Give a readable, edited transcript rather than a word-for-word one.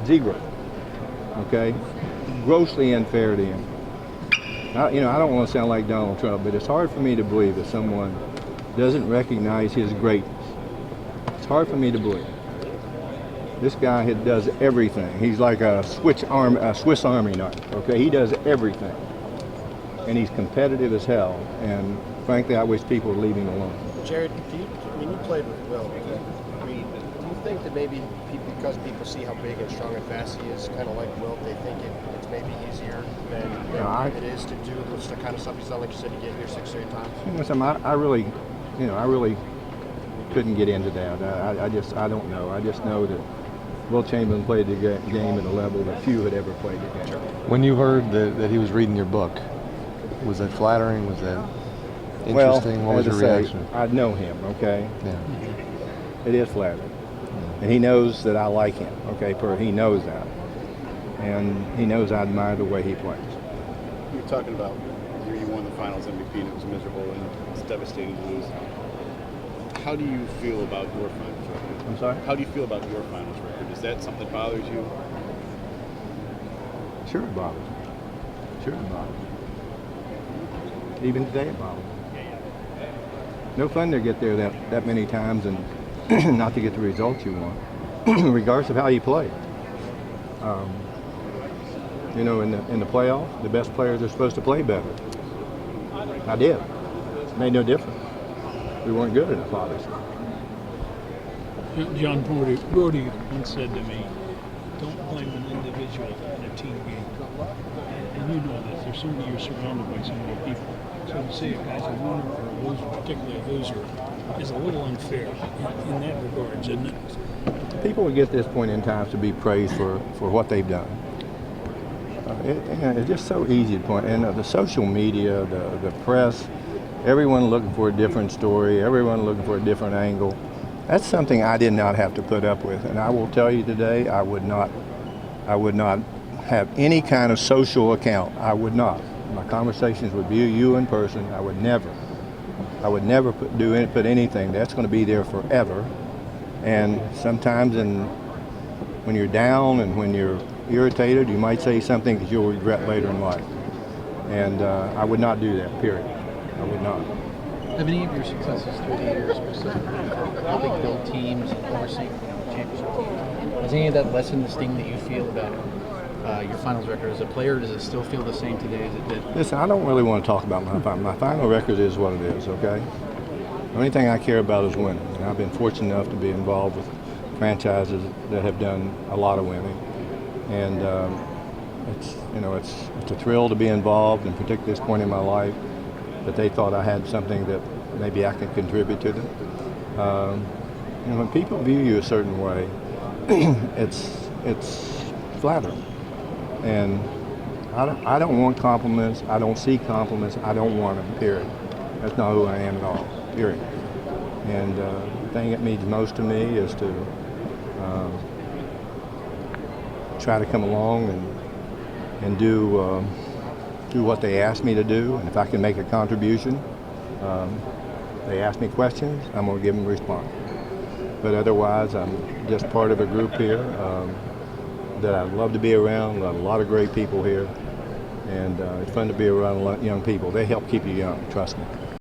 Zero. Okay? Grossly unfair to him. I don't want to sound like Donald Trump, but it's hard for me to believe that someone doesn't recognize his greatness. It's hard for me to believe. This guy does everything. He's like a Swiss Army knife. Okay, he does everything, and he's competitive as hell. And frankly, I wish people would leave him alone. Jared, you played with Will. Do you think that maybe because people see how big and strong and fast he is, kind of like Will, they think it's maybe easier than it is to do the kind of stuff he's done, like you said, to get here 6 straight times? I really couldn't get into that. I don't know. I just know that Will Chamberlain played the game at a level that few had ever played the game. When you heard that he was reading your book, was that flattering? Was that interesting? Well, what was your reaction? I know him, okay? Yeah. It is flattering. And he knows that I like him, okay? He knows that. And he knows I admire the way he plays. You were talking about the year you won the finals MVP and it was miserable and it was devastating to lose. How do you feel about your finals record? I'm sorry? How do you feel about your finals record? Is that something that bothers you? Sure it bothers me. Sure it bothers me. Even today it bothers me. No fun to get there that many times and not to get the results you want, regardless of how you play. In the playoffs, the best players are supposed to play better. I did. It made no difference. We weren't good enough, obviously. John Brody once said to me, "Don't blame an individual in a team game." And you know this. There's so many, you're surrounded by so many people. So to say a guy's a winner or a loser, particularly a loser, is a little unfair in that regard, isn't it? People would get to this point in time to be praised for what they've done. It's just so easy to point. And the social media, the press, everyone looking for a different story, everyone looking for a different angle. That's something I did not have to put up with. And I will tell you today, I would not have any kind of social account. I would not. My conversations with you in person, I would never put anything. That's going to be there forever. And sometimes when you're down and when you're irritated, you might say something that you'll regret later in life. And I would not do that, period. I would not. Have any of your successes through the years, specifically helping build teams and overseeing championship teams, has any of that lessened the sting that you feel about your finals record as a player? Does it still feel the same today as it did? Listen, I don't really want to talk about my final record is what it is, okay? The only thing I care about is winning. And I've been fortunate enough to be involved with franchises that have done a lot of winning. And it's a thrill to be involved, and particularly at this point in my life, that they thought I had something that maybe I can contribute to them. When people view you a certain way, it's flattering. And I don't want compliments. I don't see compliments. I don't want them, period. That's not who I am at all, period. And the thing that means most to me is to try to come along and do what they ask me to do. And if I can make a contribution, they ask me questions, I'm going to give them a response. But otherwise, I'm just part of a group here that I love to be around. A lot of great people here, and it's fun to be around young people. They help keep you young, trust me.